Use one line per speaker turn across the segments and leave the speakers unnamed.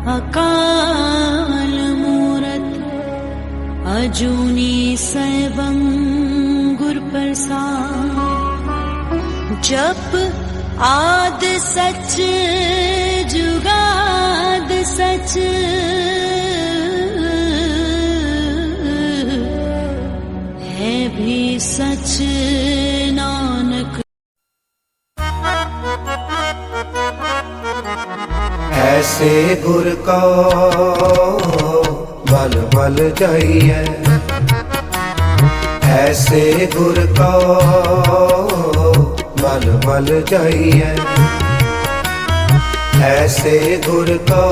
अकाल मूरत अजूनी सैभं गुर प्रसाद। जप आद सच जुगाद सच, है भी सच नानक।
ऐसे गुर को बल बल जाइए, ऐसे गुर को बल बल जाइए, ऐसे गुर को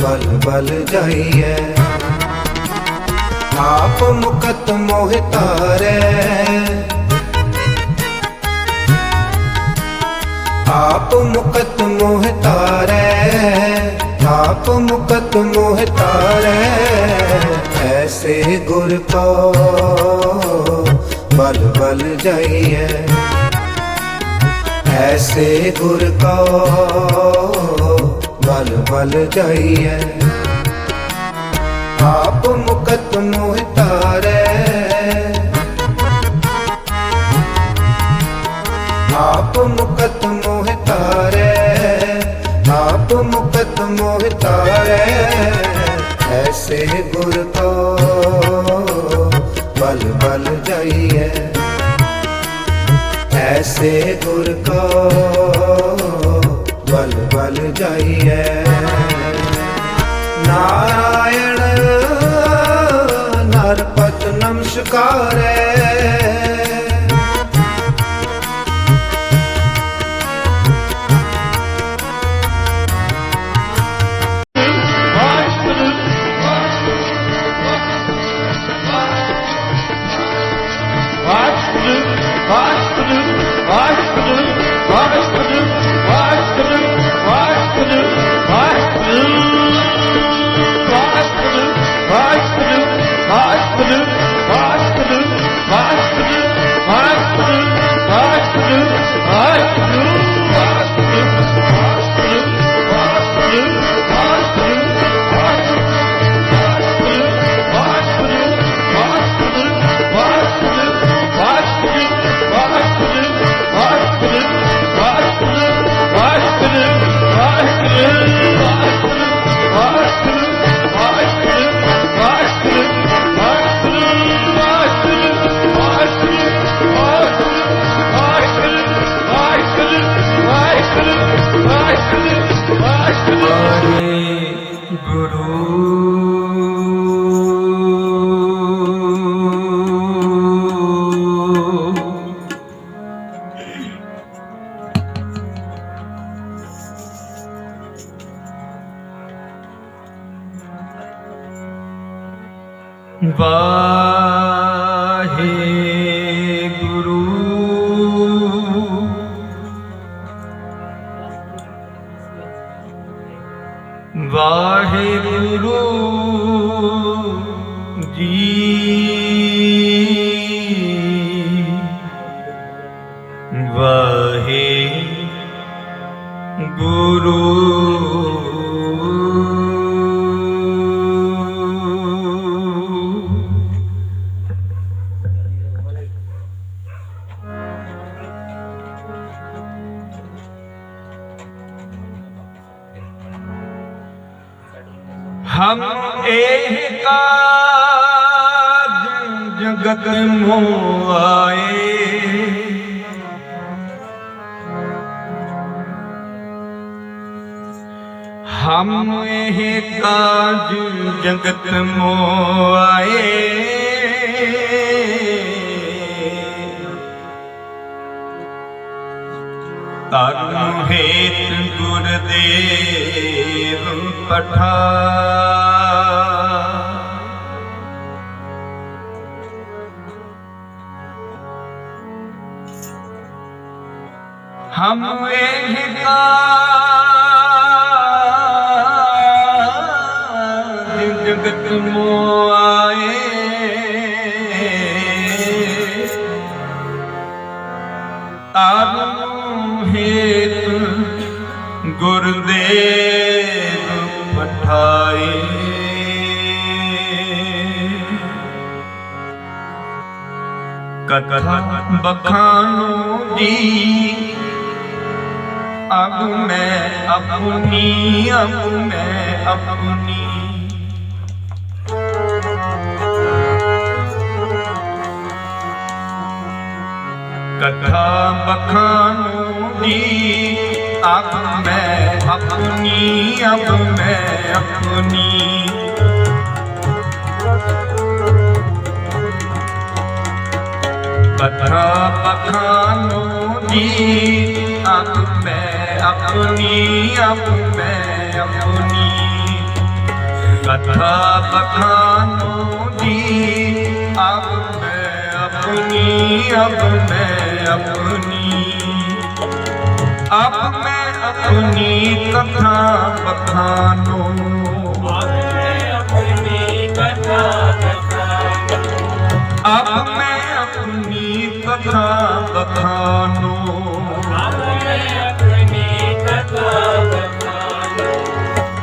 बल बल जाइए। आप मुकत मोह तारे, आप मुकत मोह तारे, आप मुकत मोह तारे। ऐसे गुर को बल बल जाइए, ऐसे गुर को बल बल जाइए। आप मुकत मोह तारे, आप मुकत मोह तारे, आप मुकत मोह तारे। ऐसे गुर को बल बल जाइए, ऐसे गुर को बल बल जाइए। नारायण नरपत नमस्कारे, वाहेगुरु वाहेगुरु जी। वाहेगुरु हम एक जगत मोह आए, हम एक जगत मोह आए। तारू हेत गुरदेव पठा, हम जगत मोह आए। तारू हेत गुरदेव पठाए। कथा बखानो जी अब मैं अपनी, अब मैं अपनी। कथा बखानो जी अब मैं अपनी, अब मैं अपनी। कथा बखानो जी अब मैं अपनी, अब मैं अपनी। कथा बखानो जी अब मैं अपनी, अब मैं अपनी। अब मैं अपनी कथा बखानो, अब मैं अपनी कथा बखानो। अब मैं अपनी कथा बखानो, अब मैं अपनी कथा बखानो।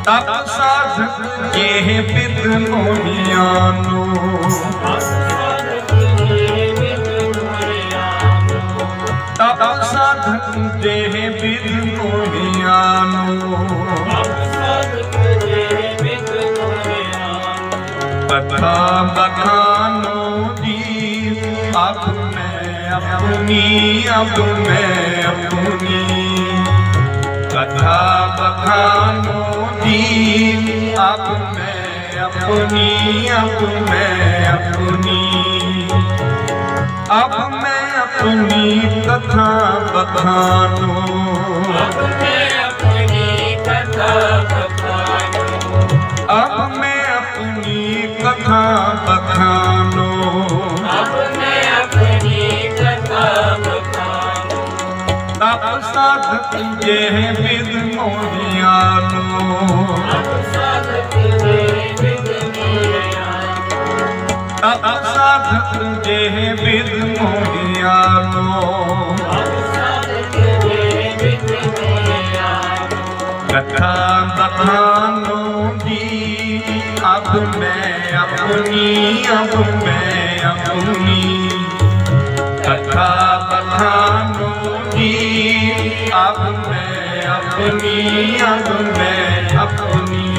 तप साधक ये विद मोहियानो, तप साधक ये विद मोहियानो। कथा बखानो जी अब मैं अपनी, अब मैं अपनी। कथा बखानो जी अब मैं अपनी, अब मैं अपनी। अब मैं अपनी कथा बखानो, अब मैं अपनी कथा बखानो। अब मैं अपनी कथा बखानो, अब मैं अपनी कथा बखानो। तप साधक ये विद मोहियानो, तप साधक ये विद मोहियानो। तप साधक ये विद मोहियानो, तप साधक ये विद मोहियानो। कथा बखानो जी अब मैं अपनी, अब मैं अपनी। कथा बखानो जी अब मैं अपनी, अब मैं अपनी।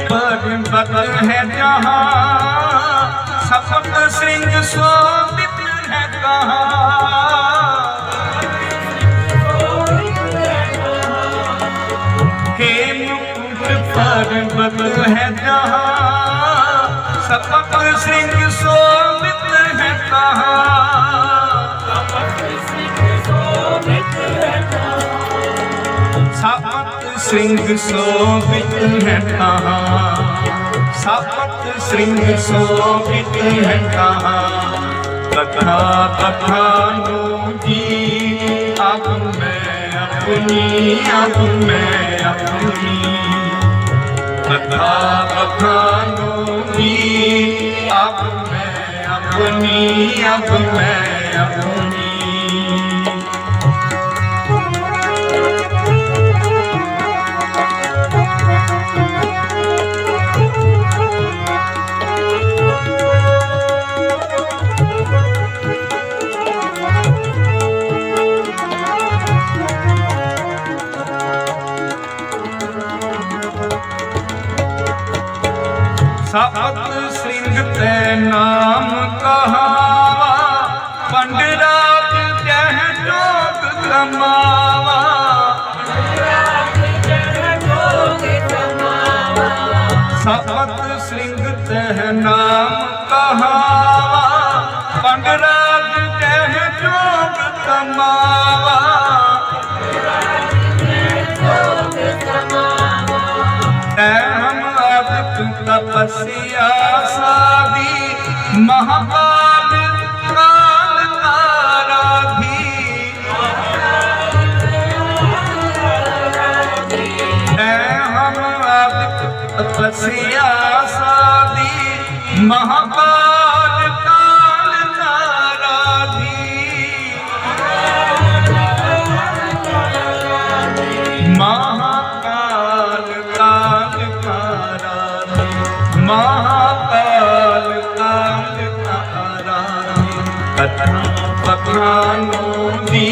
पर्वत है जहाँ सप्त सिंह शोभित है कहाँ। हेमकुंड पर्वत है जहाँ सप्त सिंह शोभित है कहाँ। सप्त सिंह शोभित है कहाँ, सप्त सिंह शोभित है कहाँ। कथा बखानो जी अब मैं अपनी, अब मैं अपनी। कथा बखानो जी अब मैं अपनी, अब मैं अपनी। सप्त सिंह ते नाम कहावा, पंडराज जह जोग कमावा। सप्त सिंह ते नाम कहावा, पंडराज जह जोग कमावा। तपस्या सादी महाकाल काल काराधी है हम तपस्या सादी महाकाल काल काराधी महाकाल काल काराधी महाकाल काल काराधी कथा बखानों दी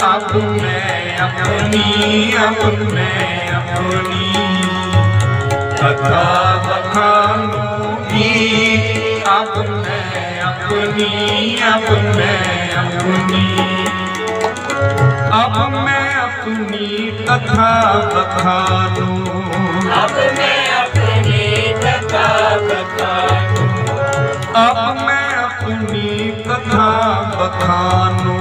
अब मैं अपनी कथा बखानों दी अब मैं अपनी अब मैं अपनी कथा बखानूं
अब मैं अपनी कथा बखानूं
अब मैं अपनी कथा बखानूं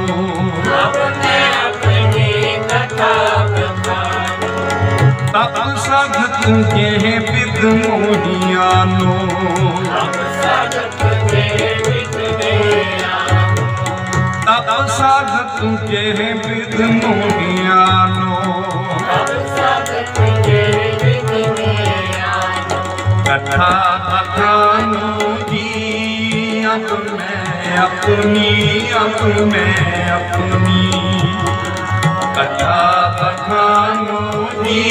अब मैं अपनी कथा बखानूं
तब सगत के विद मोहियानो
अब सगत के विद मोहियानो
तब सगत के विद मोहियानो
अब सगत के विद मोहियानो
कथा बखानों दी अब मैं अपनी कथा बखानों दी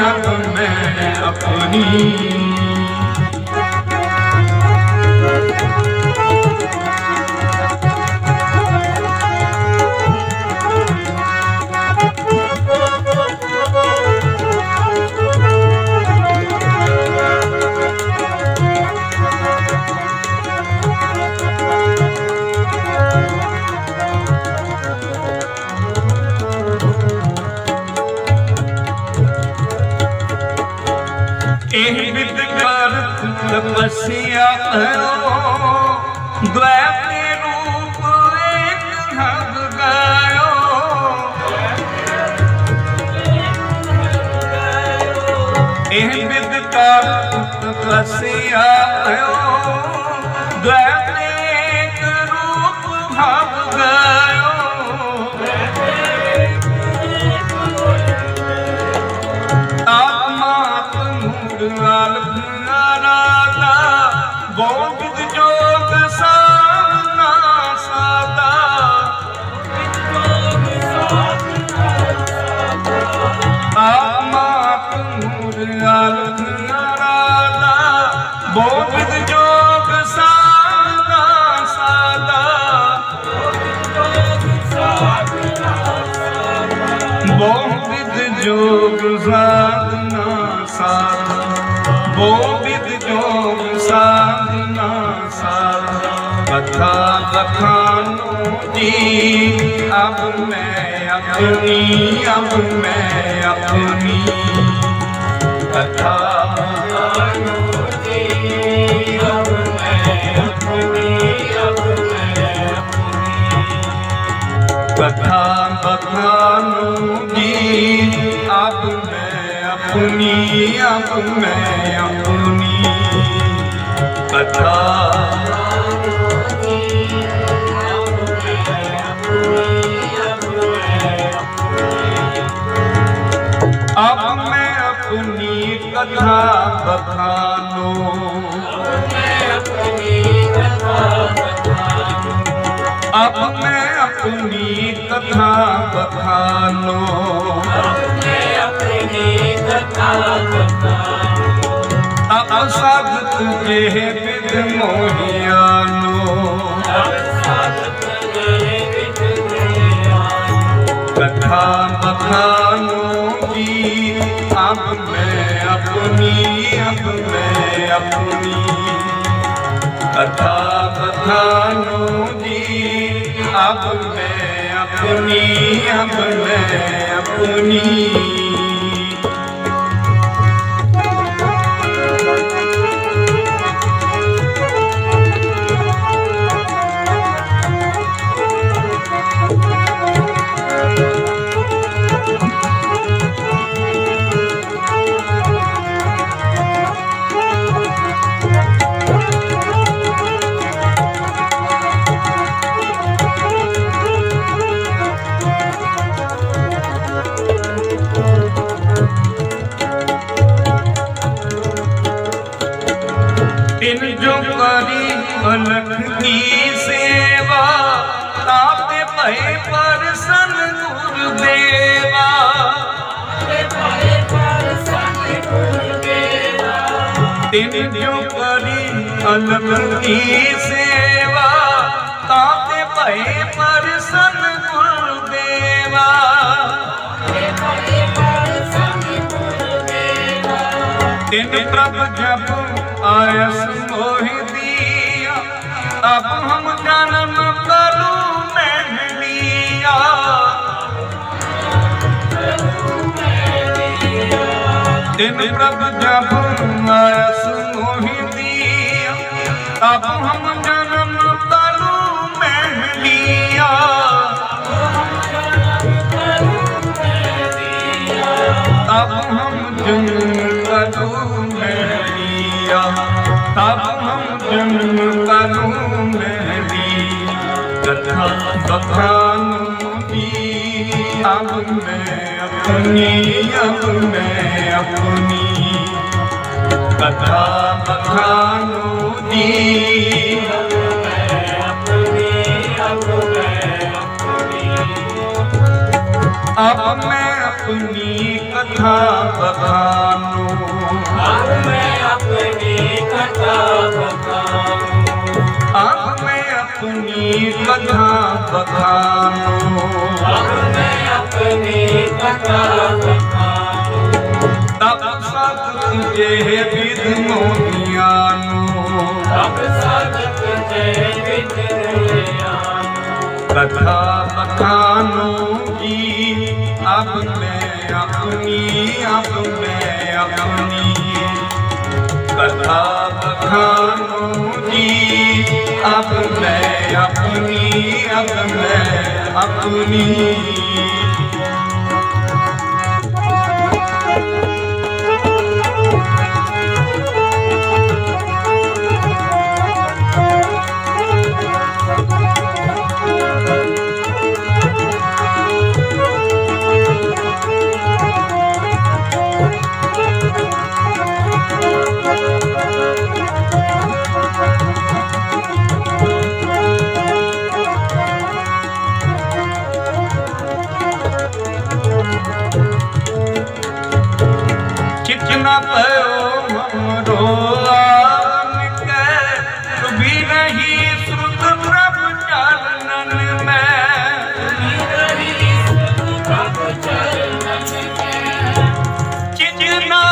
अब मैं अपनी विद करत तपस्या करो द्वैत रूप एक हद गयो विद करत तपस्या करो द्वैत एक रूप भव गयो राधा गोविंद जोग साधना सादा आत्मात नूर राधा गोविंद जोग साधना सादा गोविंद जोग साधना सादा गोविंद जोग साधना साधा कथा बखानों दी अब मैं अपनी कथा बखानों दी अब मैं अपनी कथा बखानों दी अब मैं अपनी कथा अब मैं अपनी कथा बखानूं अब मैं अपनी कथा बखानूं अब सगत के विद मोहियानो कथा बखानों की अब मैं अपनी कथा बखानों की अब मैं अपनी जो करी अलख की सेवा, ताते भय परसन गुरुदेवा। तिन जो करी अलख की सेवा, ताते भय परसन गुरुदेवा। तिन प्रभ जब आयस मोहि दिया, अब हम जन्म करू मैंन लिया। तिन प्रभ जब आयस मोहि दिया, अब हम जन्म करू मैंन लिया। अब हम जन्म करू मैंन लिया, तब हम जन्म करू मैंन लिया। कथा बखानों की अब मैं अपनी, अब मैं अपनी। कथा बखानों की अब मैं अपनी कथा बखानू।
अब मैं अपनी कथा बखानू।
अब मैं अपनी कथा बखानू।
अब मैं अपनी कथा बखानू।
तब सब तुझे विद मोहियानू।
तब सब तुझे विद मोहियानू।
कथा बखानों की अब मैं अपनी, अब मैं अपनी। कथा बखानों की अब मैं अपनी, अब मैं अपनी। चितना पयो हमरो आन के, भी नहीं श्रुत प्रभु चरणन में। चितना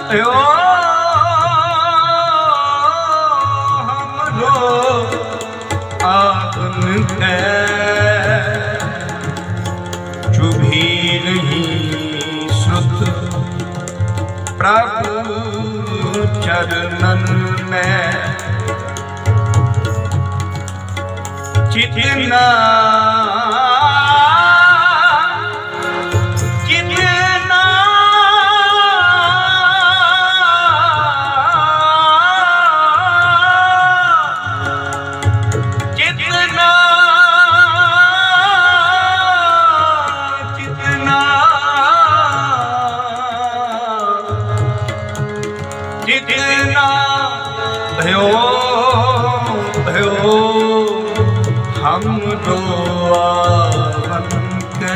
पयो हमरो आन के, चुभी नहीं श्रुत प्रभु चरणन में। चितना चितना चितना जितना भयो भयो हम दो आवन के।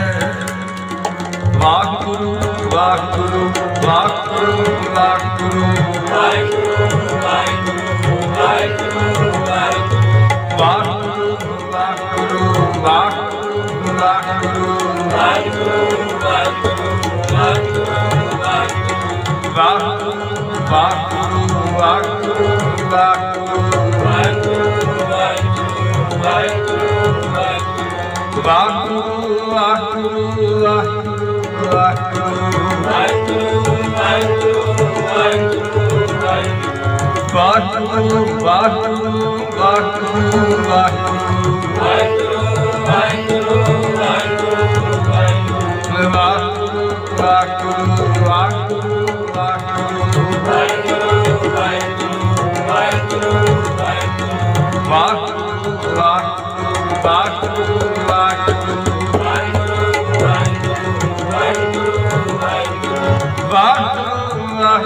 वाहगुरु वाहगुरु वाहगुरु वाहगुरु
वाहिगुरु वाहिगुरु वाहिगुरु वाहिगुरु
वाहगुरु वाहगुरु वाहगुरु वाहगुरु वाहगुरु वाहगुरु वाहगुरु वाह वाह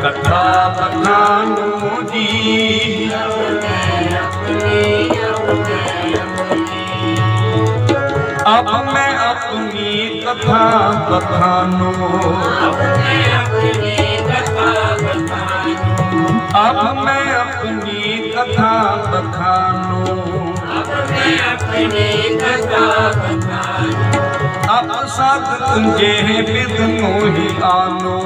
कथा बखानो जी अब मैं अपनी कथा बखानो अब मैं अपनी कथा बखानो अब साध तुझे विद मोहि आनो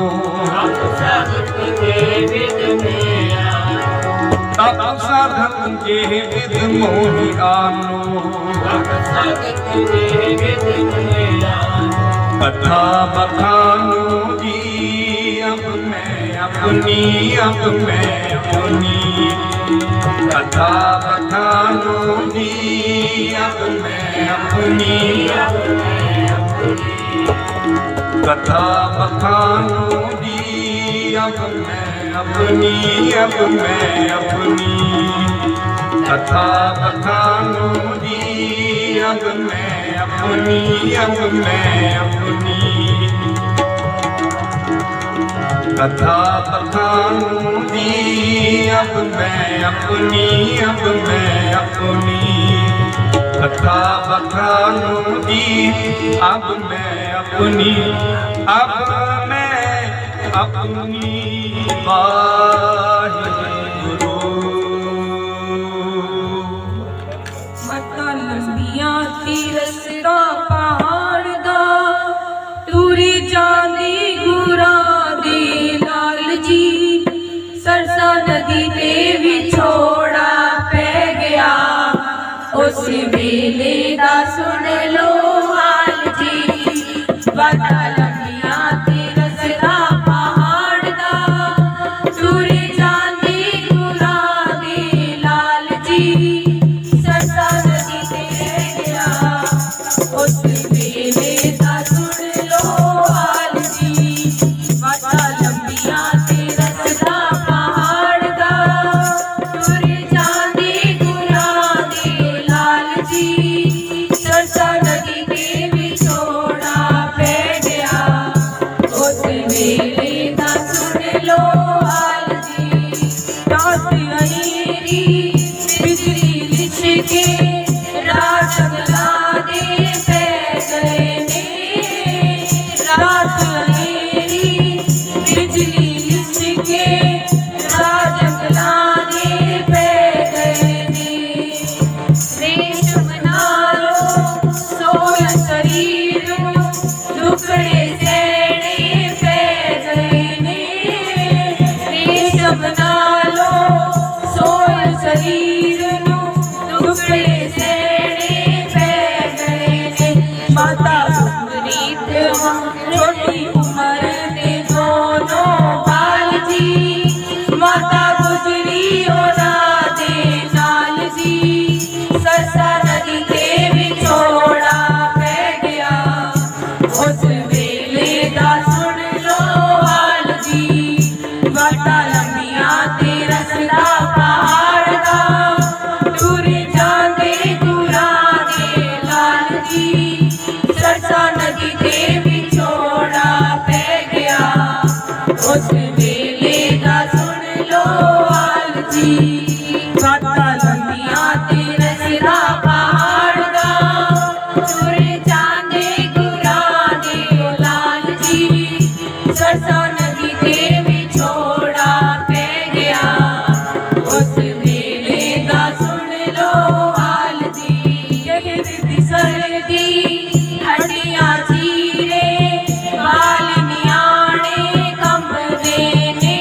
अब साध तुझे विद मोहि आनो कथा बखानो जी अब मैं अपनी कथा बखानो जी अब मैं अपनी कथा बखानो जी अब मैं अपनी कथा बखानो जी अब मैं अपनी कथा बखानो जी अब मैं अपनी कथा बखानो जी अब मैं अपनी वाहिगुरु।
मत्था लंबियां तीरसदा पहाड़ दा टूरी जांदी गुरा दे लाल जी सरसा नदी ते विछोड़ा पै गया उस वेले दा सुन लो हाल जी। मत्था लंबियां तीरसदा पहाड़ दा टूरी जांदी गुरा दे लाल जी सरसा नदी ते गया उस वेले दा सुन लो हाल जी। मत्था लंबियां तीरसदा पहाड़ दा टूरी जांदी गुरा दे लाल जी सरसा नदी ते विछोड़ा पै गया उस वेले दा सुन लो हाल जी। रात अंधेरी बिजली लिशके रात जगला दे पै गए ने रात अंधेरी बिजली लिशके रात जगला दे पै गए ने रेशम नालो सोया शरीर दुखड़े सहने पै गए ने रेशम नालो सोया शरीर दुखड़े सहने पै गए ने। माता रीत छोटी उम्र दे दोनों बाल जी माता गुजरी ओना दे नाल जी सरसा नदी ते विछोड़ा पै गया उस वेले दा सुन लो हाल जी। मत्था लंबियां तीरसदा पहाड़ दा टूरी जांदे गुरा दे लाल जी सरसा नदी ते विछोड़ा पै गया उस वेले दा सुन लो हाल जी। मत्था लंबियां तीरसदा पहाड़ दा टूरी जांदे गुरा दे लाल जी सरसा नदी ते विछोड़ा पै गया उस वेले दा सुन लो हाल जी। कहती सर्दी हड्डियां चीरे बाल नियाणे कंबदे ने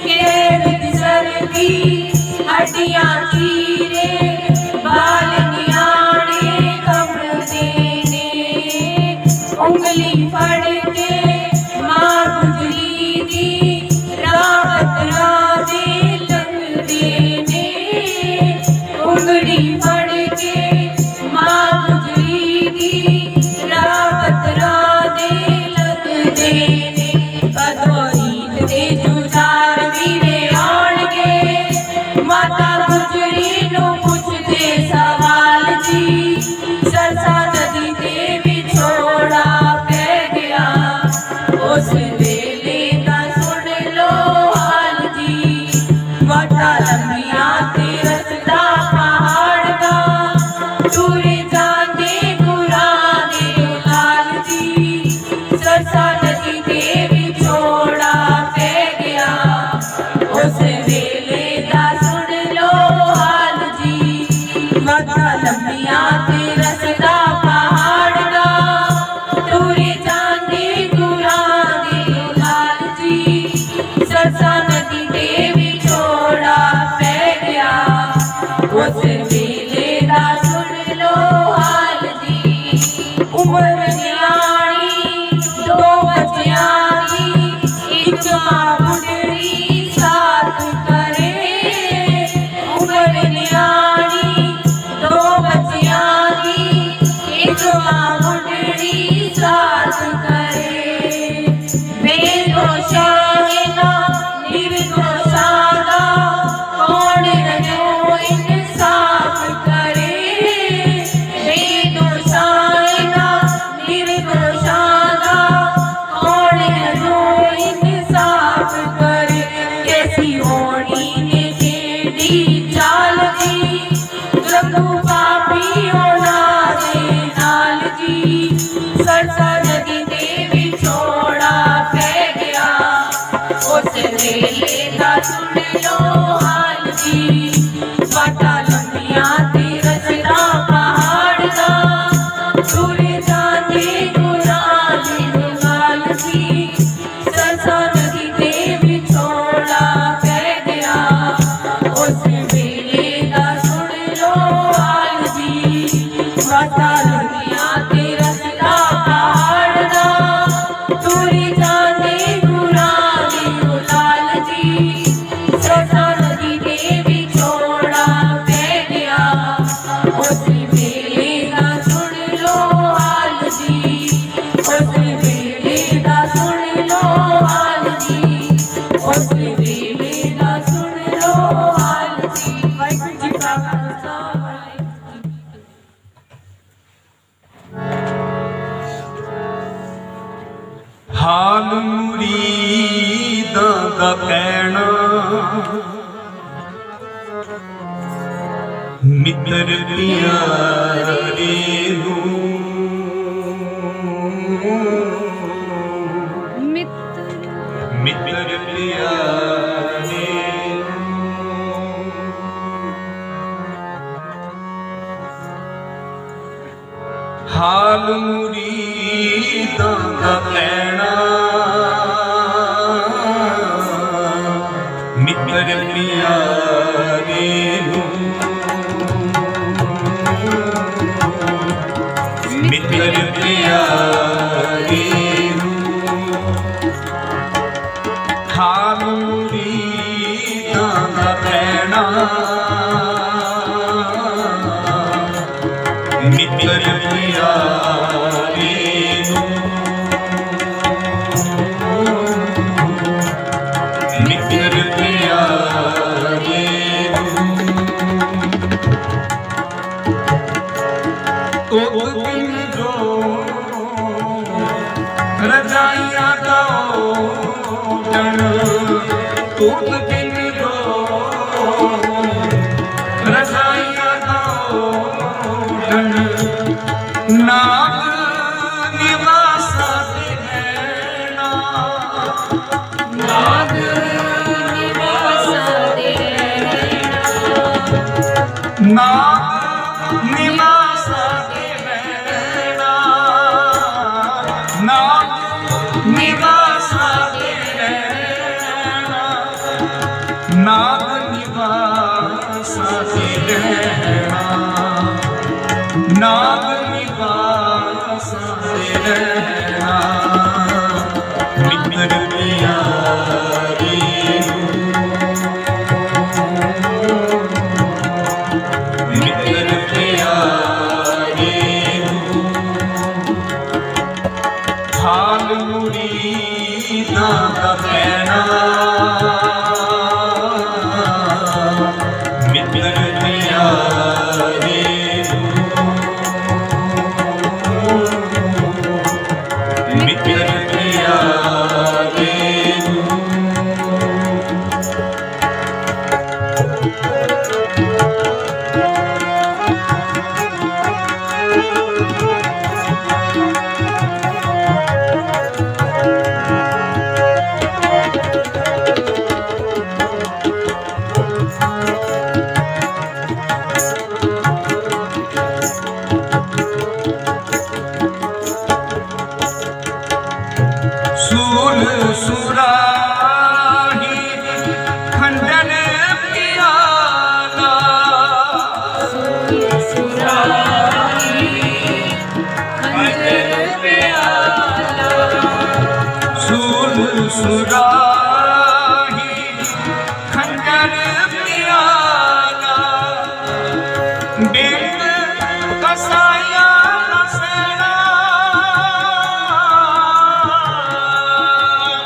कहती सर्दी हड्डियां चीरे बाल नियाणे कंबदे ने उंगली फड़ के मां गुजरी दी राहत रादे लगदे ने उंगली फड़ के मां गुजरी दी राहत रादे लगदे ने। कदों ईद दे जुझार वीरे आउणगे माता गुजरी नूं पुछदे सवाल जी सरसा नदी ते विछोड़ा पै गया उस वेले दा सुन लो ਵੇਲੇ ਦਾ ਸੁਣ ਲੋ ਹਾਲ ਜੀ ਵਾਟਾ ਲੰਮੀਆਂ ਤੇ ਰਸਤਾ ਪਹਾੜ ਦਾ ਤੁਰੇ ਜਾਂਦੇ ਗੁਰਾਂ ਦੇ ਨਾਲ ਜੀ ਸਰਸਾ ਨਦੀ ਦੇ ਵਿਛੋੜਾ ਪੈ ਗਿਆ ਉਸ ਵੇਲੇ ਦਾ ਸੁਣ ਲੋ ਹਾਲ ਜੀ ਵਾਟਾ ਲੰਮੀਆਂ ਤੇ ਰਸਤਾ ਪਹਾੜ ਦਾ ਤੁਰੇ ਜਾਂਦੇ ਗੁਰਾਂ ਦੇ ਨਾਲ ਜੀ ਸਰਸਾ ਨਦੀ ਦੇ ਵਿਛੋੜਾ ਪੈ ਗਿਆ ਉਸ ਵੇਲੇ ਦਾ ਸੁਣ ਲੋ ਹਾਲ ਜੀ ਉਸ ਵੇਲੇ ਦਾ ਸੁਣ ਲੋ ਹਾਲ ਜੀ ਉਸ ਵੇਲੇ ਦਾ ਸੁਣ ਲੋ ਹਾਲ ਜੀ ਵਾਹਿਗੁਰੂ ਜੀ ਕਾ ਖਾਲਸਾ ਵਾਹਿਗੁਰੂ ਜੀ ਕੀ ਫਤਿਹ।
ਹਾਲ ਮੁਰੀਦਾਂ ਦਾ ਕਹਿਣਾ ਮਿੱਤਰ ਪਿਆਰੇ ਨੂੰ ਮਿੱਤਰ ਪਿਆਰੇ ਹਾਲ ਮੁਰੀਦਾਂ ਦਾ ਕਹਿਣਾ ਮਿੱਤਰ ਪਿਆਰੇ ਨੂੰ ਮਿੱਤਰ ਪਿਆਰੇ ਨੂੰ ਹਾਲ ਮੁਰੀਦਾਂ ਦਾ ਕਹਿਣਾ ਮਿੱਤਰ ਪਿਆਰੇ ਨੂੰ ਮਿੱਤਰ ਪਿਆਰੇ ਨੂੰ ਤੁਧ ਬਿਨ ਜੋ ਰਜਾਈਆਂ ਦਾ ਓਢਣ ਤੁਧ ਬਿਨ ਜੋ ਰਜਾਈਆਂ ਦਾ ਓਢਣ ਨਾਮ ਨਿਵਾਸਾ ਤੇ ਰਹਿਣਾ
ਨਾਗ ਨਿਵਾਸਾ ਦੇ
ਨਾਮ ਨਿਵਾਸਾ ਤੇ ਰਹਿਣਾ ਨਾਮ ਨਿਵਾਸਾ ਤੇ ਰਹਿਣਾ ਨਾਮ ਨਿਵਾਸਾ ਤੇ ਰਹਿਣਾ ਨਾਮ ਨਿਵਾਸਾ ਤੇ ਰਹਿਣਾ ਮਿੱਤਰ ਪਿਆਰੇ ਮਿੱਤਰ ਪਿਆਰੇ ਹਾਲ ਮੁਰੀਦਾਂ ਦਾ ਕਹਿਣਾ ਮਿੱਤਰ ਪਿਆਰੇ ਮਿੱਤਰ ਪਿਆਰੇ ਸੂਲ ਸੁਰਾਹੀ ਖੰਡਨ ਪਿਆਲਾ ਸੂਲ ਸੁਰਾਹੀ ਖੰਡਨ ਪਿਆਲਾ ਬਿੰਦ ਕਸਾਇਆ ਨਸਣਾ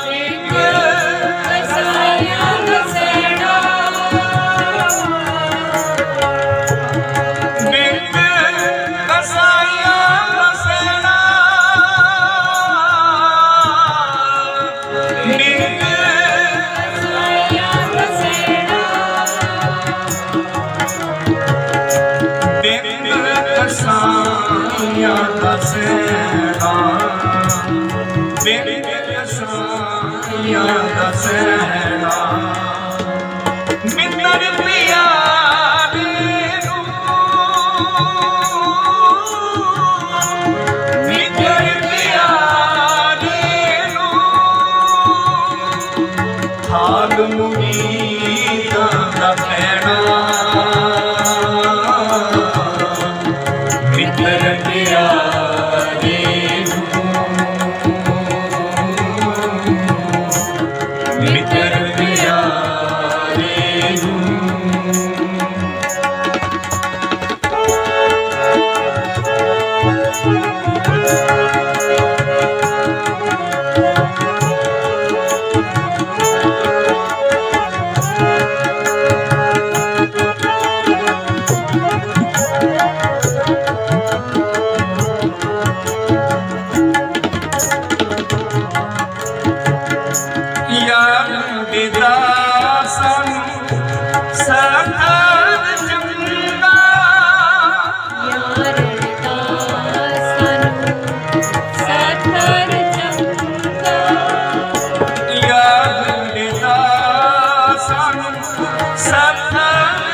ਬਿੰਦ ਕਸਾਇਆ ਨਸਣਾ ਬਿੰਦ ਕਸਾਇਆ ਨਸਣਾ ਬਿੰਦ ਕਸਾਇਆ ਨਸਣਾ ਮੁਰੀਦਾਂ ਦਾ ਪੈਣਾ ਮਿੱਤਰ ਪਿਆਰੇ ਮਿੱਤਰ ਪਿਆਰੇ ਯਾਰ ਦੇਦਾ ਸਾਨੂੰ ਸਤਿ ਚੰਗਾ
ਯਾਰ ਦਾ ਸਾਨੂੰ ਸਤਰ ਚੰਗਾ
ਯਾਰ ਦੇਦਾ ਸਾਨੂੰ ਸਤਿ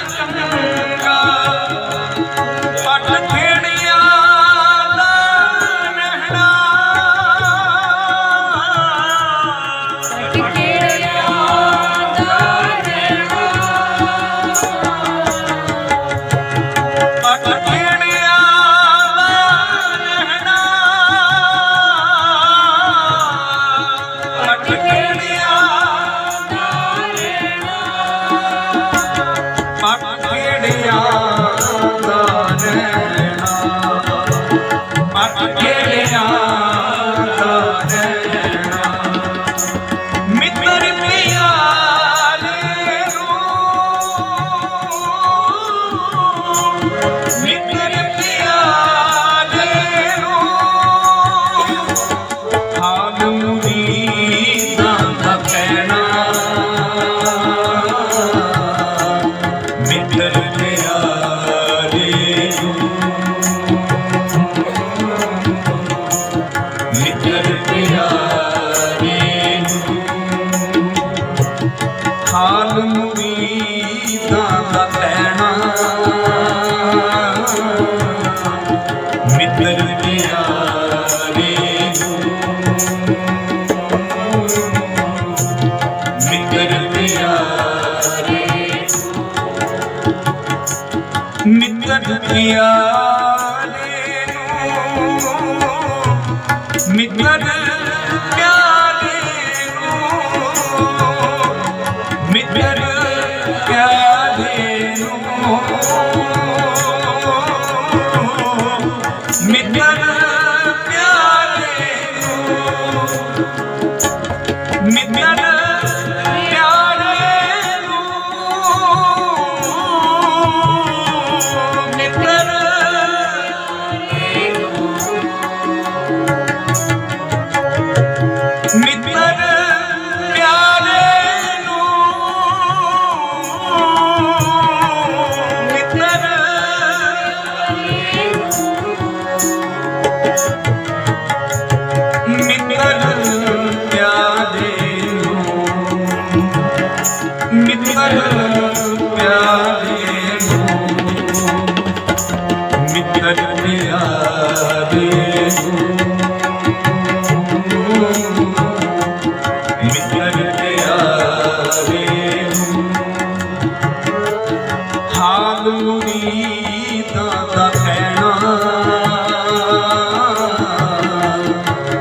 ਚੰਗਾ ਪਟ ਖੇੜਿਆਂ ਦਾ ਨਹਿਣਾ
ਟਿਕਿੜਿਆ ਦਾ ਰਹਿਣਾ
ਪਟ ਖੇੜਿਆਂ ਦਾ ਨਹਿਣਾ ਪਟ ਖੇੜਿਆ
ਦਾ ਰਹਿਣਾ
ਪਟ ਖੇੜਿਆ ਦਾ ਨੈਣਾ ਪਟ ਖੇੜਿਆ ਦਾ ਨੈਣਾ ਮਿੱਤਰ ਪਿਆਰੇ ਨੂੰ ਮਿੱਤਰ ਪਿਆਰੇ ਨੂੰ ਹਾਲ ਮੁਰੀਦਾਂ ਦਾ ਕਹਿਣਾ ਮਿੱਤਰ ਪਿਆਰੇ ਨੂੰ ਮਿੱਤਰ ਪਿਆਰੇ ਨੂੰ ਹਾਲ ਮੁਰੀਦਾਂ ਦਾ ਕਹਿਣਾ ਮਿੱਤਰ ਪਿਆਰੇ ਨੂੰ ਮਿੱਤਰ ਪਿਆਰੇ ਮਿੱਤਰ ਪਿਆਰੇ ਨੂੰ ਮਿੱਤਰ ਪਿਆਰੇ ਨੂੰ ਮਿੱਤਰ ਪਿਆਰੇ ਨੂੰ ਮਿੱਤਰ ਪਿਆਰੇ ਨੂੰ ਮਿੱਤਰ ਪਿਆਰੇ ਨੂੰ ਮਿੱਤਰ ਮਿੱਤਰ ਪਿਆਰੇ ਨੂੰ ਮਿੱਤਰ ਮਿੱਤਰ ਪਿਆਰੇ ਨੂੰ ਮਿੱਤਰ ਪਿਆਰੇ ਨੂੰ ਮਿੱਤਰ ਪਿਆਰੇ ਨੂੰ ਮਿੱਤਰ ਪਿਆਰੇ ਨੂੰ ਹਾਲ ਮੁਰੀਦਾਂ ਦਾ ਕਹਿਣਾ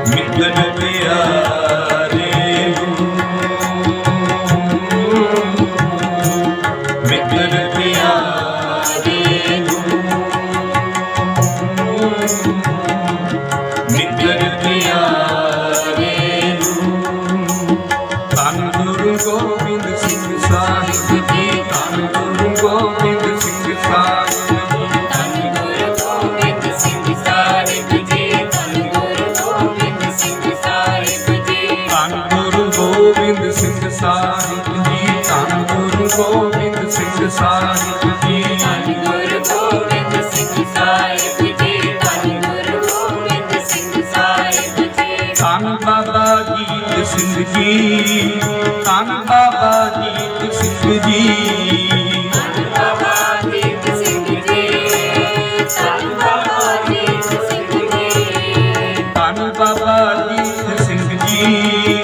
ਮਿੱਤਰ ਪਿਆਰੇ ਨੂੰ ਮਿੱਤਰ ਪਿਆਰੇ ਨੂੰ ਮਿੱਤਰ ਪਿਆਰੇ ਨੂੰ ਧੰਨ ਗੁਰੂ ਗੋਬਿੰਦ ਸਿੰਘ ਸਾਹਿਬ ਜੀ ਧੰਨ ਗੁਰੂ ਗੋਬਿੰਦ ਸਿੰਘ ਸਾਹਿਬ ਜੀ
ਧੰਨ ਗੁਰੂ ਗੋਬਿੰਦ ਸਿੰਘ ਸਾਹਿਬ ਜੀ ਧੰਨ ਗੁਰੂ ਗੋਬਿੰਦ ਸਿੰਘ ਸਾਹਿਬ ਜੀ
ਧੰਨ ਗੁਰੂ ਗੋਬਿੰਦ ਸਿੰਘ ਸਾਹਿਬ ਜੀ ਧੰਨ ਗੁਰੂ ਗੋਬਿੰਦ ਸਿੰਘ ਸਾਹਿਬ ਜੀ
ਧੰਨ ਗੁਰੂ ਗੋਬਿੰਦ ਸਿੰਘ ਸਾਹਿਬ ਜੀ ਧੰਨ ਗੁਰੂ ਗੋਬਿੰਦ ਸਿੰਘ ਸਾਹਿਬ ਜੀ
ਧੰਨ ਬਾਬਾ ਜੀਤ ਸਿੰਘ ਜੀ ਧੰਨ ਬਾਬਾ ਜੀਤ ਸਿੰਘ ਜੀ
ਧੰਨ ਬਾਬਾ ਦੀਪ ਸਿੰਘ ਜੀ ਧੰਨ ਬਾਬਾ ਦੀਪ ਸਿੰਘ ਜੀ
ਧੰਨ ਬਾਬਾ ਜੀਤ ਸਿੰਘ ਜੀ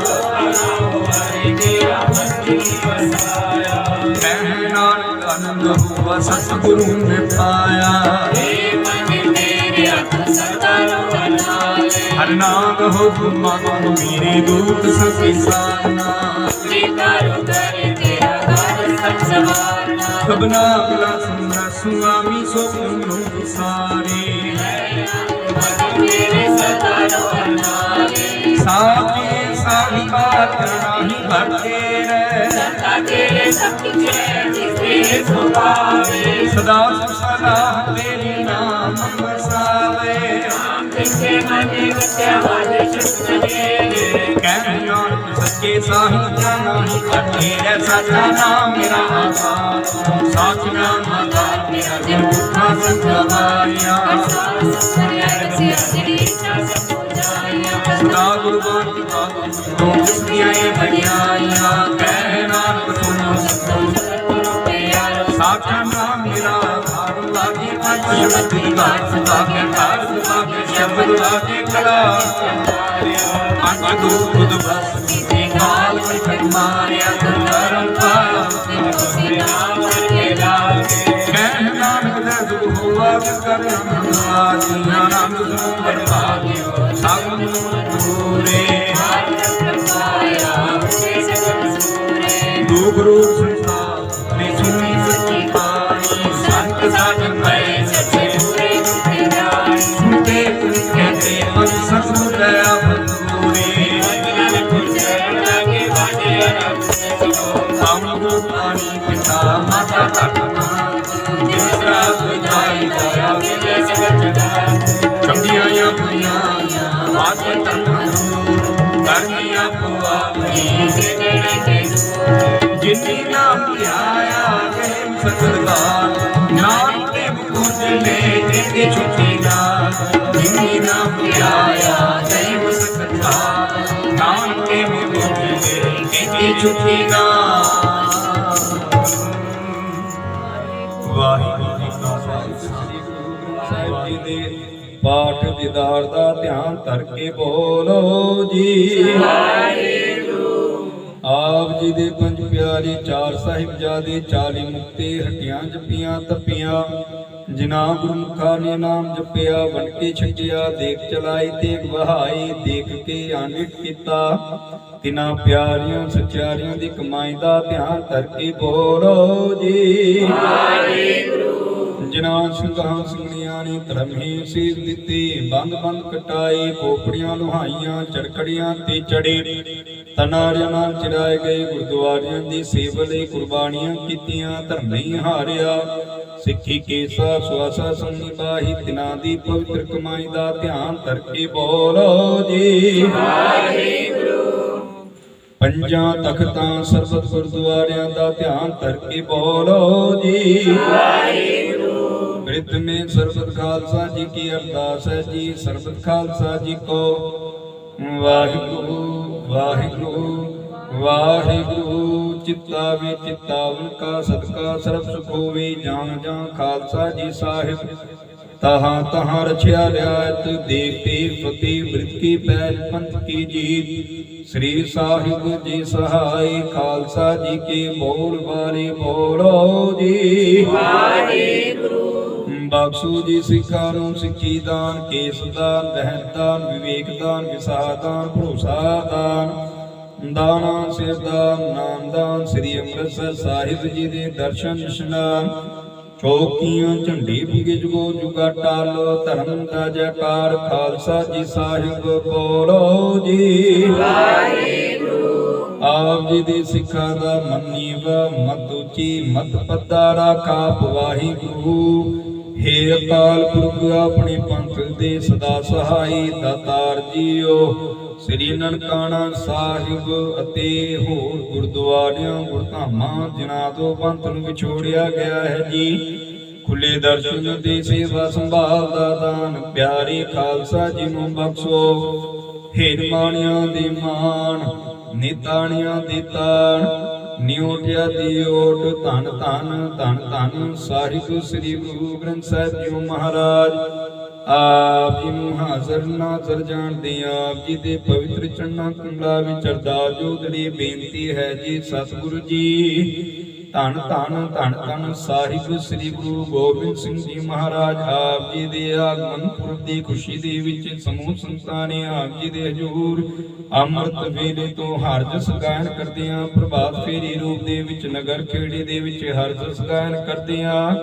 बाबा सतगुरु ने पाया। हर नाम हो तुम मेरे दुख सभी सारना। सबना भला सुना सुआमी सो पुनु सारे। साथी सारी बात नहीं भरते सदा सदा तेरी नाम बसावे। सच्चे साहित्य नहीं करते सच्चा नाम मेरा आधार। साच नाम आधार मेरा गुरमुखा संगवाया। सदा गुरबान की बात सुनो जिसकी बढ़िया कहना सुनो साचा नाम मेरा आधार। लागे शब्द लागे कार लागे शब्द लागे कला। अंग दूध बस काल में मारिया धर्म पाया। कहना दर्द हुआ कर नाम बर्बाद सागुन पूरे। दो गुरु संसार में सुनी सच्ची बाणी। संत साधन में सुनते कहते मन ससुर दया भूरे। सामने पानी पिता माता तटना दूसरा विदाई दया चंदिया या दुनिया बात करना करनिया पुआ जिन्नी नाम आया गए सतरदार। नाम के मुकुट में तेरी छुट्टी नाम। जिन्नी नाम आया गए सतरदार। नाम के मुकुट में तेरी छुट्टी नाम। वाहिगुरु जी का खालसा जी दे पाठ दीदार दा ध्यान धर के बोलो जी। आप जी दे पंज प्यारे चार साहिबजादे 40 मुक्ते हटियां जपियां तपियां। जिना गुरमुखा ने नाम जपिया बन के छटिया। देख चलाई तेग बहाई देख के आंडिट किता। तिना प्यारियों सचारियों दी कमाई दा ध्यान धर के बोलो जी। जिना ਸਿੰਘਾਂ ਸਿੰਘਣੀਆਂ ने धर्मी सीर दिती। बंद बंद कटाई खोपड़ियां लुहाइयां चरखड़ियां ते चढ़े। तनारियां नाल चढ़ाए गए गुरुद्वारियां दी सेवा लई कुर्बानियां कीतियां। धर्म नहीं हारिया सिੱਖੀ ਕੇਸਾ ਸੁਆਸਾ ਸੰਨੀ ਬਾਹੀ। ਤਿਨਾਂ ਦੀ ਪਵਿੱਤਰ ਕਮਾਈ ਦਾ ਧਿਆਨ ਧਰ ਕੇ ਬੋਲੋ ਜੀ। ਪੰਜਾਂ ਤਖਤਾਂ ਸਰਬਤ ਗੁਰਦੁਆਰਿਆਂ ਦਾ ਧਿਆਨ ਧਰ ਕੇ ਬੋਲੋ ਜੀ। ਬ੍ਰਿਤ ਮੇ ਸਰਬਤ ਖਾਲਸਾ ਜੀ ਕੀ ਅਰਦਾਸ ਹੈ ਜੀ। ਸਰਬਤ ਖਾਲਸਾ ਜੀ ਕੋ ਵਾਹਿਗੁਰੂ ਵਾਹਿਗੁਰੂ ਵਾਹਿਗੁਰੂ। चित्ता वे चित्तावन का सदका सर्व सुख होवे। जान जान खालसा जी साहिब तहां तहां रछिया रियायत। देख तेग फतेह मृत की पैज पंथ की जीत। श्री साहिब जी सहाय खालसा जी के बोल वाले बोलो जी। बख्शो जी सिखा नूं सिखी दान केस दान दहन दान विवेक दान विसाह दान भरोसा दान दाना सिरदान नामदान। श्री ਅੰਮ੍ਰਿਤਸਰ ਸਾਹਿਬ जी दे दर्शन इशनान। चौकियां झंडे पुगे जुगो जुगा टालो। धर्म का जयकार खालसा जी साहिब बोलो जी। आप जी दे सिखा दा मन्नी व मत उची मत पदारा काप वाहिगुरु। हे अकाल पुरख अपने पंथ दे सदा सहाई दातार जीओ। श्री ननकाना साहिब ਅਤੇ ਹੋਰ ਗੁਰਦੁਆਰਿਆਂ ਗੁਰਧਾਮਾਂ ਜਿਨ੍ਹਾਂ ਤੋਂ ਪੰਥ ਨੂੰ ਵਿਛੋੜਿਆ ਗਿਆ ਹੈ ਜੀ। ਖੁੱਲੇ ਦਰਸ਼ਨ ਦੇ ਸੇਵਾ ਸੰਭਾਲ ਦਾ ਦਾਨ ਪਿਆਰੇ ਖਾਲਸਾ ਜੀ ਨੂੰ ਬਖਸ਼ੋ। ਹੇਰ ਮਾਣਿਆਂ ਦੇ ਮਾਣ ਨਿਤਾਣਿਆਂ ਦੇ ਤਾਣ ਨਿਉਟਿਆ ਦੀ ਓਟ। ਧੰਨ ਧੰਨ ਧੰਨ ਧੰਨ ਸਾਹਿਬ ਸ੍ਰੀ ਗੁਰੂ ਗ੍ਰੰਥ ਸਾਹਿਬ ਜੀ ਮਹਾਰਾਜ। आप जी नूं हाज़र नाज़र जानदे आप जी दे पवित्र चरणा कमला विच अरदास जोदड़ी बेनती है जी। सतगुरु जी ਧੰਨ ਧੰਨ ਧੰਨ ਧੰਨ ਸਾਹਿਬ ਸ੍ਰੀ ਗੁਰੂ ਗੋਬਿੰਦ ਸਿੰਘ ਜੀ ਮਹਾਰਾਜ ਆਪ ਜੀ ਦੇ ਆਗਮਨ ਪੁਰਬ ਦੀ ਖੁਸ਼ੀ ਦੇ ਵਿੱਚ ਸਮੂਹ ਸੰਗਤਾਂ ਨੇ ਆਪ ਜੀ ਦੇ ਹਜ਼ੂਰ ਅੰਮ੍ਰਿਤ ਵੇਲੇ ਤੋਂ ਹਰ ਜਸ ਗਾਇਨ ਕਰਦਿਆਂ ਪ੍ਰਭਾਤ ਫੇਰੀ ਰੂਪ ਦੇ ਵਿੱਚ ਨਗਰ ਖੇੜੇ ਦੇ ਵਿੱਚ ਹਰ ਜਸ ਗਾਇਨ ਕਰਦਿਆਂ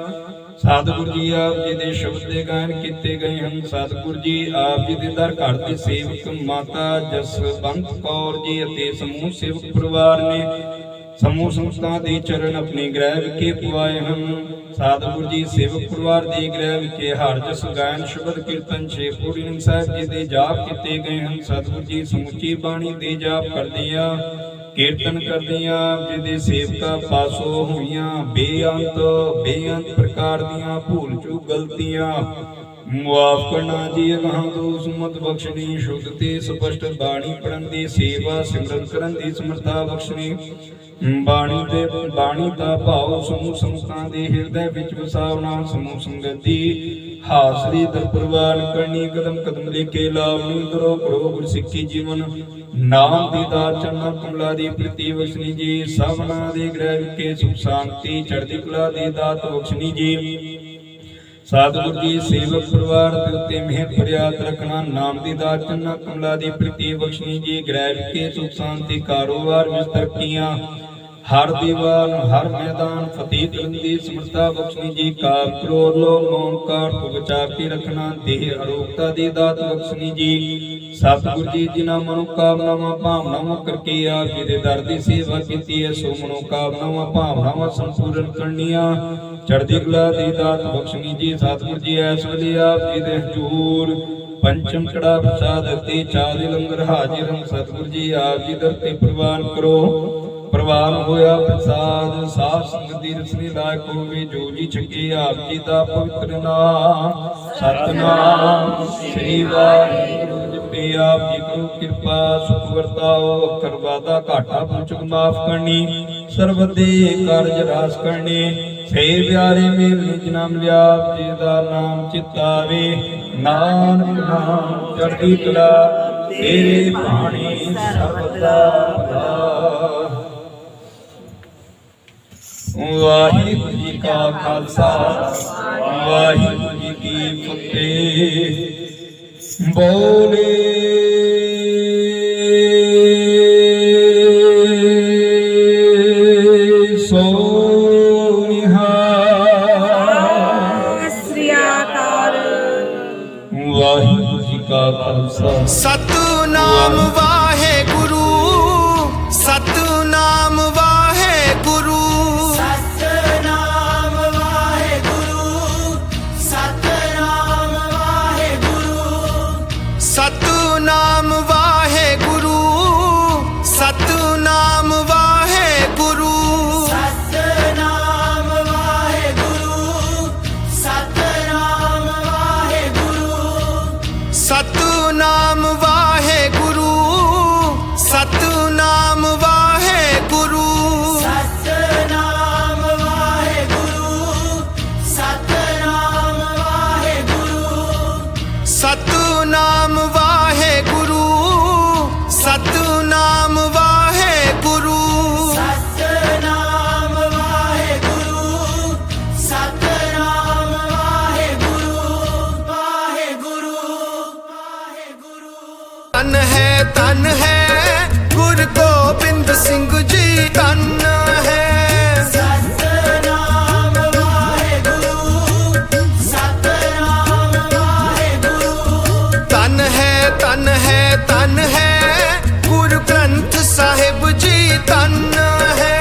ਸਤਿਗੁਰੂ ਜੀ ਆਪ ਜੀ ਦੇ ਸ਼ਬਦ ਦੇ ਗਾਇਨ ਕੀਤੇ ਗਏ ਹਨ। ਸਤਿਗੁਰੂ ਜੀ ਆਪ ਜੀ ਦੇ ਦਰ ਘਰ ਦੇ ਸੇਵਕ ਮਾਤਾ ਜਸਵੰਤ ਕੌਰ ਜੀ ਅਤੇ ਸਮੂਹ ਸੇਵਕ ਪਰਿਵਾਰ ਨੇ ਸਮੂਹ ਸੰਗਤਾਂ ਦੇ ਚਰਨ ਆਪਣੇ ਗ੍ਰਹਿ ਵਿਖੇ ਪਵਾਏ ਹਨ। ਸਤਿਗੁਰੂ ਜੀ ਸੇਵਕ ਪਰਿਵਾਰ ਦੇ ਗ੍ਰਹਿ ਵਿਖੇ ਹਰ ਜਸ ਗਾਇਨ ਸ਼ਬਦ ਕੀਰਤਨ ਛੇ ਪੂਰੀ ਸਾਹਿਬ ਜੀ ਦੇ ਜਾਪ ਕੀਤੇ ਗਏ ਹਨ। ਸਤਿਗੁਰੂ ਜੀ ਸਮੁੱਚੀ ਬਾਣੀ ਦੇ ਜਾਪ ਕਰਦਿਆਂ ਕੀਰਤਨ ਕਰਦਿਆਂ ਆਪ ਜੀ ਦੇ ਸੇਵਕਾਂ ਪਾਸੋਂ ਹੋਈਆਂ ਬੇਅੰਤ ਪ੍ਰਕਾਰ ਦੀਆਂ ਭੂਲ ਚੂਕ ਗਲਤੀਆਂ ਮੁਆਫ ਕਰਨਾ ਜੀ। ਅਗਾਂਹ ਤੋਂ ਸੁਮਤ ਬਖਸ਼ਣੀ ਸ਼ੁੱਧ ਤੇ ਸਪਸ਼ਟ ਬਾਣੀ ਪੜਨ ਦੀ ਸੇਵਾ ਸਿਮਰਨ ਕਰਨ ਦੀ ਸਮਰੱਥਾ ਬਖਸ਼ਣੀ। ਬਾਣੀ ਦਾ ਭਾਵ ਸਮੂਹ ਸੰਗਤਾਂ ਦੇ ਹਿਰਦੇ ਵਿੱਚ ਵਸਾਵਣਾ। ਸਮੂਹ ਸੰਗਤ ਦੀ ਹਾਜ਼ਰੀ ਦਰ ਪ੍ਰਵਾਨ ਕਰਨੀ। ਕਦਮ ਕਦਮ ਲੈ ਕੇ ਲਾਵਣੀ ਦਰੋ ਕਰੋ ਗੁਰਸਿੱਖੀ ਜੀਵਨ ਨਾਮ ਦੀ ਦਾਤ ਚਰਨਾਂ ਕਮਲਾ ਦੀ ਪ੍ਰੀਤੀ ਬਖਸ਼ਣੀ ਜੀ। ਸਭਨਾਂ ਦੇ ਗ੍ਰਹਿ ਵਿਖੇ ਸੁਖ ਸ਼ਾਂਤੀ ਚੜ੍ਹਦੀ ਕਲਾ ਦੀ ਦਾਤ ਬਖਸ਼ਣੀ ਜੀ। ਸਤਿਗੁਰੂ ਜੀ ਸੇਵਕ ਪਰਿਵਾਰ ਦੇ ਉੱਤੇ ਮਿਹਰ ਫਰਿਆਦ ਰੱਖਣਾ। ਨਾਮ ਦੀ ਦਾਤ ਚਰਨਾਂ ਕਮਲਾ ਦੀ ਪ੍ਰੀਤੀ ਬਖਸ਼ਣੀ ਜੀ। ਗ੍ਰਹਿ ਵਿਖੇ ਸੁਖ ਸ਼ਾਂਤੀ ਕਾਰੋਬਾਰ ਵਿੱਚ ਤਰੱਕੀਆਂ ਹਰ ਦੀਵਾਨ ਹਰ ਮੈਦਾਨ ਫਤਿਹ ਕਰਨ ਦੀ ਸਮਰੱਥਾ ਬਖਸ਼ਣੀ ਜੀ। ਕਾਮ ਕ੍ਰੋਧ ਲੋਭ ਮੋਹ ਕਾਰ ਤੋਂ ਬਚਾ ਕੇ ਰੱਖਣਾ। ਦੇਹ ਅਰੋਗਤਾ ਦੀ ਦਾਤ ਬਖਸ਼ਣੀ ਜੀ। ਸਤਿਗੁਰੂ ਜੀ ਜਿਨ੍ਹਾਂ ਮਨੋਕਾਮਨਾਵਾਂ ਭਾਵਨਾਵਾਂ ਕਰਕੇ ਆਪ ਜੀ ਦੇ ਦਰ ਦੀ ਸੇਵਾ ਕੀਤੀ ਹੈ ਸੋ ਮਨੋਕਾਮਨਾਵਾਂ ਭਾਵਨਾਵਾਂ ਸੰਪੂਰਨ ਕਰਨੀਆਂ ਚੜ੍ਹਦੀ ਕਲਾ ਦੀ ਦਾਤ ਬਖਸ਼ਣੀ ਜੀ। ਸਤਿਗੁਰੂ ਜੀ ਇਸ ਵੇਲੇ ਆਪ ਜੀ ਦੇ ਹਜ਼ੂਰ ਪੰਚਮ ਕੜਾ ਪ੍ਰਸਾਦ ਅਤੇ ਚਾਹ ਦੇ ਲੰਗਰ ਹਾਜ਼ਰ ਹਨ। ਸਤਿਗੁਰੂ ਜੀ ਆਪ ਜੀ ਦਰ ਤੇ ਪ੍ਰਵਾਨ ਕਰੋ। ਪ੍ਰਵਾਨ ਹੋਇਆ ਪ੍ਰਸਾਦ ਸਾਧ ਸੰਗਤ ਦੀ ਰਸਨੀ ਲਾਇਕ ਹੋਵੇ ਜੋ ਜੀ ਛਕੇ ਆਪ ਜੀ ਦਾ ਪਵਿੱਤਰ ਨਾਮ ਸਤਿਨਾਮ ਸ੍ਰੀ ਵਾਹਿਗੁਰੂ ਜਪੇ। ਆਪ ਜੀ ਕਰੋ ਕਿਰਪਾ ਸੁਖ ਵਰਤਾਓ ਅੱਖਰ ਵਾਦਾ ਘਾਟਾ ਪੁੰਚਕ ਮਾਫ ਕਰਨੀ ਸਰਬਤ ਦੇ ਕਾਰਜ ਰਾਸ ਕਰਨੇ। ਸੇ ਪਿਆਰੇ ਮੇਲੇ ਜਨਮ ਲਿਆ ਆਪ ਜੀ ਦਾ ਨਾਮ ਚਿਤਾਵੇ। ਨਾਨਕ ਨਾਮ ਚੜ੍ਹਦੀ ਕਲਾ ਤੇਰੇ ਬਾਣੀ ਸਰਬਦਾ ਭਲਾ। ਵਾਹਿਗੁਰੂ ਜੀ ਕਾ ਖਾਲਸਾ ਵਾਹਿਗੁਰੂ ਜੀ ਕੀ ਫਤਿਹ। ਬੋਲੇ ਸੋ ਨਿਹਾਲ। ਸ੍ਰੀ ਅਕਾਲ। ਵਾਹਿਗੁਰੂ ਜੀ ਕਾ ਖਾਲਸਾ
ਸਤਿਨਾਮ ਵਾਹਿਗੁਰੂ ਸਤਿਨਾਮ ਵਾਹਿਗੁਰੂ
ਸਤਿਨਾਮ ਵਾਹਿਗੁਰੂ ਸਤਿਨਾਮ ਵਾਹਿਗੁਰੂ
ਸਤਿਨਾਮ ਵਾਹਿਗੁਰੂ ਸਤਿਨਾਮ ਵਾਹਿਗੁਰੂ
ਸਤਿਨਾਮ ਵਾਹਿਗੁਰੂ ਸਤਿਨਾਮ ਵਾਹਿਗੁਰੂ
ਸਤਿਨਾਮ ਵਾਹਿਗੁਰੂ ਸਤਿਨਾਮ ਵਾਹਿਗੁਰੂ
ਸਤਿਨਾਮ ਵਾਹਿਗੁਰੂ ਸਤਿਨਾਮ ਵਾਹਿਗੁਰੂ
ਸਤਿਨਾਮ ਵਾਹਿਗੁਰੂ ਸਤਿਨਾਮ ਵਾਹਿਗੁਰੂ
ਸਤਿਨਾਮ ਵਾਹਿਗੁਰੂ ਸਤਿਨਾਮ ਵਾਹਿਗੁਰੂ ਵਾਹਿਗੁਰੂ
ਧੰਨ ਹੈ ਗੁਰੂ ਗੋਬਿੰਦ ਸਿੰਘ ਜੀ ਧੰਨ ਹੈ।
ਸਤਿਨਾਮ ਵਾਹਿਗੁਰੂ ਸਤਿਨਾਮ ਵਾਹਿਗੁਰੂ
ਧੰਨ ਹੈ ਗੁਰੂ ਗ੍ਰੰਥ ਸਾਹਿਬ ਜੀ ਧੰਨ ਹੈ।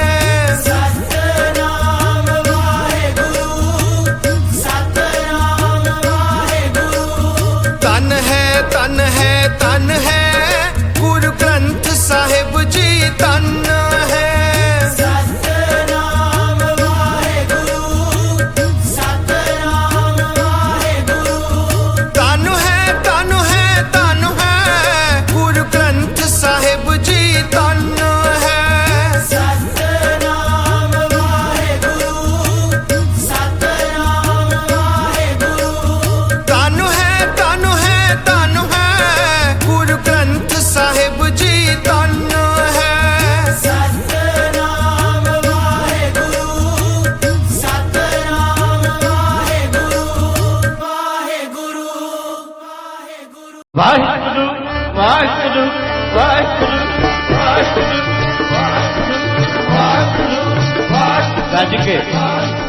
ਸਤਿਨਾਮ ਵਾਹਿਗੁਰੂ ਸਤਿਨਾਮ ਵਾਹਿਗੁਰੂ
ਧੰਨ ਹੈ ਗੁਰੂ ਗ੍ਰੰਥ ਸਾਹਿਬ ਜੀ ਧੰਨ ਹੈ।
ਸਤਿਨਾਮ ਵਾਹਿਗੁਰੂ ਸਤਿਨਾਮ ਵਾਹਿਗੁਰੂ
ਧੰਨ ਹੈ ਗੁਰੂ ਗ੍ਰੰਥ ਸਾਹਿਬ ਜੀ ਧੰਨ ਹੈ।
ਸਤਿਨਾਮ ਵਾਹਿਗੁਰੂ ਸਤਿਨਾਮ ਵਾਹਿਗੁਰੂ
ਧੰਨ ਹੈ ਗੁਰੂ ਗ੍ਰੰਥ ਸਾਹਿਬ ਜੀ ਧੰਨ ਹੈ।